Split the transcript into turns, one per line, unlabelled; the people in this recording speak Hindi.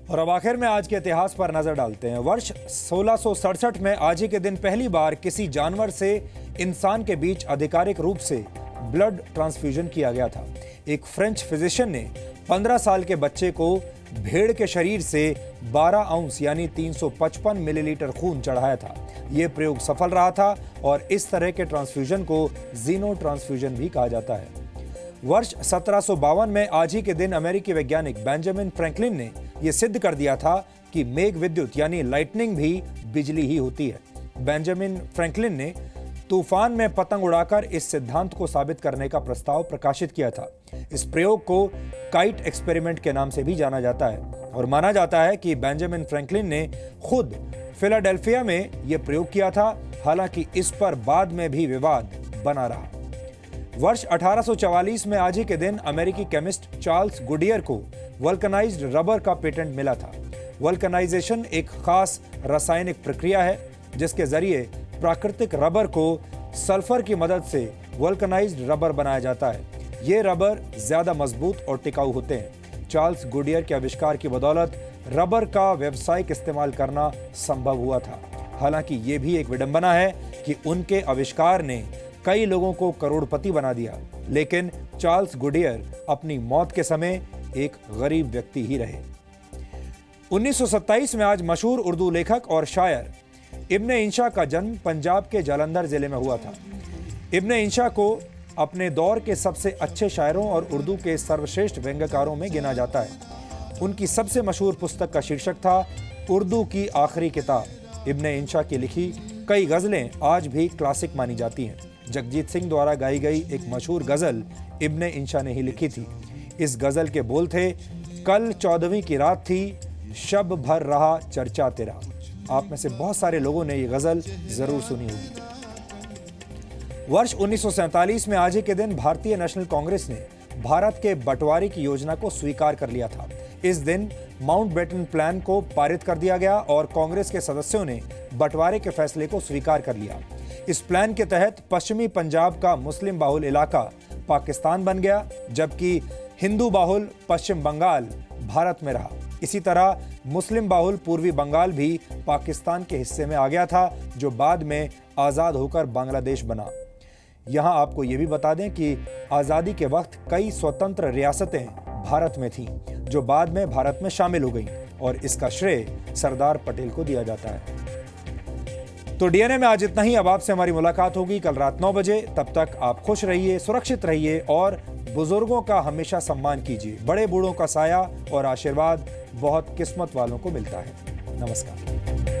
और अब आखिर में आज के इतिहास पर नजर डालते हैं। वर्ष 1667 में आज ही के दिन पहली बार किसी जानवर से इंसान के बीच आधिकारिक रूप से ब्लड ट्रांसफ्यूजन किया गया था। एक फ्रेंच फिजिशियन ने 15 साल के बच्चे को भेड़ के शरीर से 12 आउंस यानी 355 मिलीलीटर खून चढ़ाया था। यह प्रयोग सफल रहा था और इस तरह के ट्रांसफ्यूजन को जीनो ट्रांसफ्यूजन भी कहा जाता है। वर्ष 1752 में आज ही के दिन अमेरिकी वैज्ञानिक बेंजामिन फ्रैंकलिन ने यह सिद्ध कर दिया था कि मेघ विद्युत यानी लाइटनिंग भी बिजली ही होती है। बेंजामिन फ्रैंकलिन ने तूफान में पतंग उड़ाकर इस सिद्धांत को साबित करने का प्रस्ताव प्रकाशित किया था। इस प्रयोग को काइट एक्सपेरिमेंट के नाम से भी जाना जाता है और माना जाता है कि बेंजामिन फ्रैंकलिन ने खुद फिलाडेल्फिया में यह प्रयोग किया था। हालांकि इस पर बाद में भी विवाद बना रहा। वर्ष 1844 में आज ही के दिन अमेरिकी केमिस्ट चार्ल्स गुडियर को वल्कनाइज्ड रबर का पेटेंट मिला था। वल्कनाइजेशन एक खास रासायनिक प्रक्रिया है जिसके जरिए प्राकृतिक रबर को सल्फर की मदद से वल्कनाइज्ड रबर बनाया जाता है। ये रबर ज्यादा मजबूत और टिकाऊ होते हैं। चार्ल्स गुडियर के आविष्कार की बदौलत रबर का व्यावसायिक इस्तेमाल करना संभव हुआ था। हालांकि ये भी एक विडंबना है कि उनके आविष्कार ने कई लोगों को करोड़पति बना दिया, लेकिन चार्ल्स गुडियर अपनी मौत के समय एक गरीब व्यक्ति ही रहे। 1927 में आज मशहूर उर्दू लेखक और शायर इब्न इंशा का जन्म पंजाब के जालंधर जिले में हुआ था। इब्न इंशा को अपने दौर के सबसे अच्छे शायरों और उर्दू के सर्वश्रेष्ठ व्यंग्यकारों में गिना जाता है। उनकी सबसे मशहूर पुस्तक का शीर्षक था उर्दू की आखिरी किताब। इब्न इंशा की लिखी कई गजलें आज भी क्लासिक मानी जाती हैं। जगजीत सिंह द्वारा गाई गई एक मशहूर गजल इब्न इंशा ने ही लिखी थी। इस गजल के बोल थे, कल 14वीं की रात थी, शब भर रहा चर्चा तेरा। आप में से बहुत सारे लोगों ने ये गजल जरूर सुनी होगी। वर्ष 1947 में आज ही के दिन भारतीय नेशनल कांग्रेस ने भारत के बंटवारे की योजना को स्वीकार कर लिया था। इस दिन माउंटबेटन प्लान को पारित कर दिया गया और कांग्रेस के सदस्यों ने बंटवारे के फैसले को स्वीकार कर लिया। इस प्लान के तहत पश्चिमी पंजाब का मुस्लिम बाहुल इलाका पाकिस्तान बन गया, जबकि हिंदू बाहुल पश्चिम बंगाल भारत में रहा। इसी तरह मुस्लिम बाहुल पूर्वी बंगाल भी पाकिस्तान के हिस्से में आ गया था, जो बाद में आज़ाद होकर बांग्लादेश बना। यहाँ आपको ये भी बता दें कि आज़ादी के वक्त कई स्वतंत्र रियासतें भारत में थीं, जो बाद में भारत में शामिल हो गईं और इसका श्रेय सरदार पटेल को दिया जाता है। तो डीएनए में आज इतना ही। अब आपसे हमारी मुलाकात होगी कल रात 9 बजे। तब तक आप खुश रहिए, सुरक्षित रहिए और बुजुर्गों का हमेशा सम्मान कीजिए। बड़े बूढ़ों का साया और आशीर्वाद बहुत किस्मत वालों को मिलता है। नमस्कार।